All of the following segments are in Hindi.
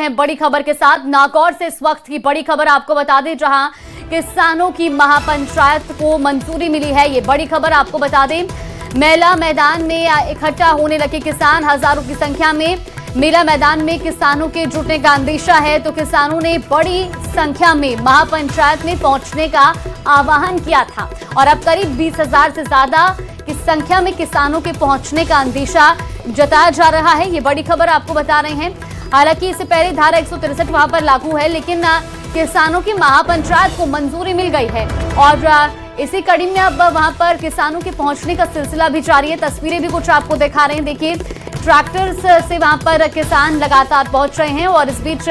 हैं बड़ी खबर के साथ। नागौर से इस वक्त की बड़ी खबर आपको बता दें, जहां किसानों की महापंचायत को मंजूरी मिली है। ये बड़ी खबर आपको बता दें, मेला मैदान में इकट्ठा होने लगे किसान हजारों की संख्या में। मेला मैदान में किसानों के जुटने का अंदेशा है, तो किसानों ने बड़ी संख्या में महापंचायत में पहुंचने का आह्वान किया था और अब करीब 20,000 से ज्यादा की संख्या में किसानों के पहुंचने का अंदेशा जताया जा रहा है। ये बड़ी खबर आपको बता रहे हैं। हालांकि इससे पहले धारा 163 वहां पर लागू है, लेकिन किसानों की महापंचायत को मंजूरी मिल गई है और इसी कड़ी में अब वहां पर किसानों के पहुंचने का सिलसिला भी जारी है। तस्वीरें भी कुछ आपको दिखा रहे हैं। देखिए, ट्रैक्टर्स से वहां पर किसान लगातार पहुंच रहे हैं और इस बीच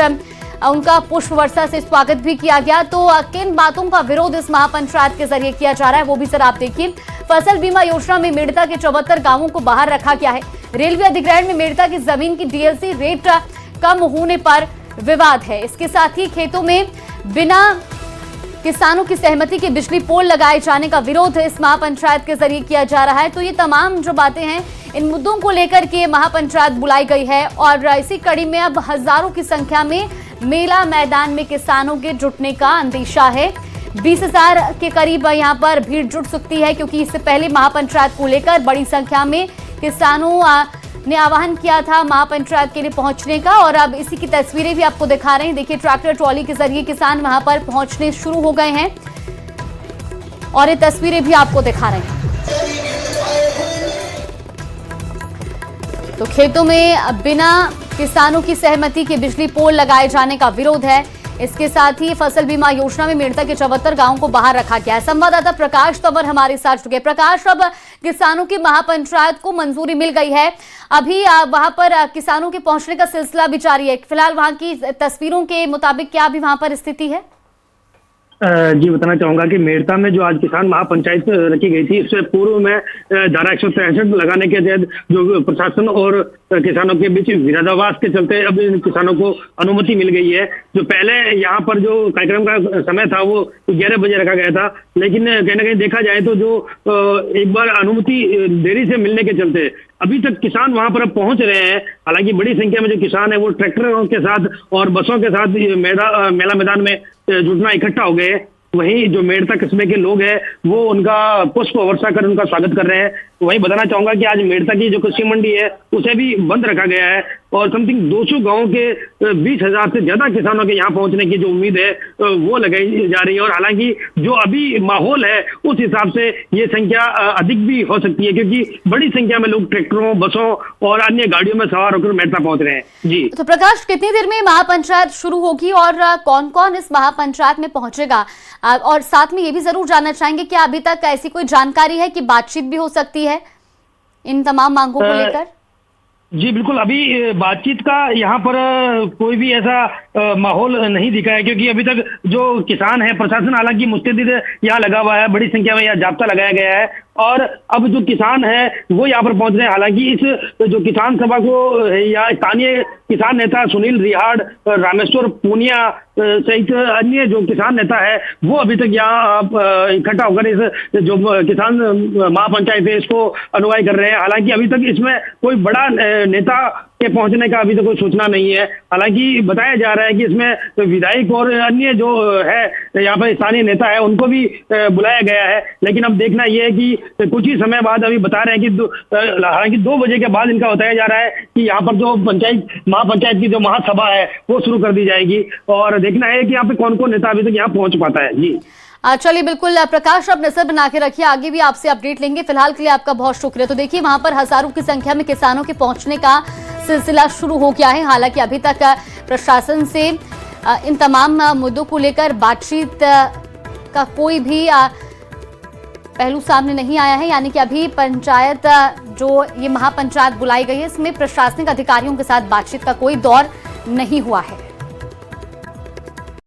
उनका पुष्प वर्षा से स्वागत भी किया गया। तो किन बातों का विरोध इस महापंचायत के जरिए किया जा रहा है वो भी सर आप देखिए। फसल बीमा योजना में मेड़ता के 74 गांवों को बाहर रखा गया है। रेलवे अधिग्रहण में मेड़ता की जमीन की डीएलसी रेट कम होने पर विवाद है। इसके साथ ही खेतों में बिना किसानों की सहमति के बिजली पोल लगाए जाने का विरोध इस महापंचायत के जरिए किया जा रहा है। तो ये तमाम जो बातें हैं, इन मुद्दों को लेकर के महापंचायत बुलाई गई है और इसी कड़ी में अब हजारों की संख्या में मेला मैदान में किसानों के जुटने का अंदेशा है। 20,000 के करीब यहाँ पर भीड़ जुट सकती है, क्योंकि इससे पहले महापंचायत को लेकर बड़ी संख्या में किसानों ने आह्वान किया था महापंचायत के लिए पहुंचने का और अब इसी की तस्वीरें भी आपको दिखा रहे हैं। देखिए, ट्रैक्टर ट्रॉली के जरिए किसान वहां पर पहुंचने शुरू हो गए हैं और ये तस्वीरें भी आपको दिखा रहे हैं। तो खेतों में बिना किसानों की सहमति के बिजली पोल लगाए जाने का विरोध है। इसके साथ ही फसल बीमा योजना में मेड़ता के 74 गांवों को बाहर रखा गया है। संवाददाता प्रकाश तंवर हमारे साथ जुड़ गए। प्रकाश, अब किसानों की महापंचायत को मंजूरी मिल गई है, अभी वहां पर किसानों के पहुंचने का सिलसिला भी जारी है। फिलहाल वहां की तस्वीरों के मुताबिक क्या अभी वहां पर स्थिति है? जी, बताना चाहूंगा कि मेड़ता में जो आज किसान महापंचायत रखी गई थी, इससे पूर्व में धारा 163 लगाने के तहत जो प्रशासन और किसानों के बीच विरोधाभास के चलते अब इन किसानों को अनुमति मिल गई है। जो पहले यहाँ पर जो कार्यक्रम का समय था वो 11 बजे रखा गया था, लेकिन कहीं ना कहीं देखा जाए तो जो एक बार अनुमति देरी से मिलने के चलते अभी तक किसान वहां पर पहुंच रहे हैं। हालांकि बड़ी संख्या में जो किसान है वो ट्रैक्टरों के साथ और बसों के साथ मेला मैदान में जुटना इकट्ठा हो गए। वहीं जो मेड़ता कस्बे के लोग हैं वो उनका पुष्प वर्षा कर उनका स्वागत कर रहे हैं। वहीं बताना चाहूंगा कि आज मेड़ता की जो कृषि मंडी है उसे भी बंद रखा गया है और समथिंग 200 गांवों के 20,000 से ज्यादा किसानों के यहाँ पहुंचने की जो उम्मीद है वो लगाई जा रही है। और हालांकि जो अभी माहौल है उस हिसाब से ये संख्या अधिक भी हो सकती है, क्योंकि बड़ी संख्या में लोग ट्रैक्टरों, बसों और अन्य गाड़ियों में सवार होकर मेड़ता पहुंच रहे हैं। जी, तो प्रकाश, कितनी देर में महापंचायत शुरू होगी और कौन कौन इस महापंचायत में पहुंचेगा? और साथ में ये भी जरूर जानना चाहेंगे कि अभी तक ऐसी कोई जानकारी है कि बातचीत भी हो सकती है इन तमाम मांगों को लेकर? जी बिल्कुल, अभी बातचीत का यहाँ पर कोई भी ऐसा माहौल नहीं दिखा है, क्योंकि अभी तक जो किसान है, प्रशासन हालांकि मुस्तैद यहाँ लगा हुआ है, बड़ी संख्या में यहाँ जाब्ता लगाया गया है और अब जो किसान है वो यहाँ पर पहुंच रहे हैं। हालांकि इस जो किसान सभा को या स्थानीय किसान नेता सुनील रिहाड़, रामेश्वर पूनिया सहित अन्य जो किसान नेता है वो अभी तक यहाँ इकट्ठा होकर इस जो किसान महापंचायत है इसको अनुयायी कर रहे हैं। हालांकि अभी तक इसमें कोई बड़ा नेता के पहुंचने का अभी तक कोई सूचना नहीं है। हालांकि बताया जा रहा है कि इसमें विधायक और अन्य जो है यहाँ पर स्थानीय नेता है उनको भी बुलाया गया है, लेकिन अब देखना यह है कि कुछ ही समय बाद अभी बता रहे हैं कि हालांकि 2 बजे के बाद इनका बताया जा रहा है कि यहाँ पर जो महापंचायत की जो महासभा है वो शुरू कर दी जाएगी और देखना है कि यहाँ पे कौन कौन नेता अभी तक यहाँ पहुंच पाता है। जी चलिए, बिल्कुल प्रकाश, अब नजर बना के रखिए, आगे भी आपसे अपडेट लेंगे। फिलहाल के लिए आपका बहुत शुक्रिया। तो देखिए, वहां पर हजारों की संख्या में किसानों के पहुंचने का सिलसिला शुरू हो गया है। हालांकि अभी तक प्रशासन से इन तमाम मुद्दों को लेकर बातचीत का कोई भी पहलू सामने नहीं आया है, यानी कि अभी पंचायत जो ये महापंचायत बुलाई गई है इसमें प्रशासनिक अधिकारियों के साथ बातचीत का कोई दौर नहीं हुआ है।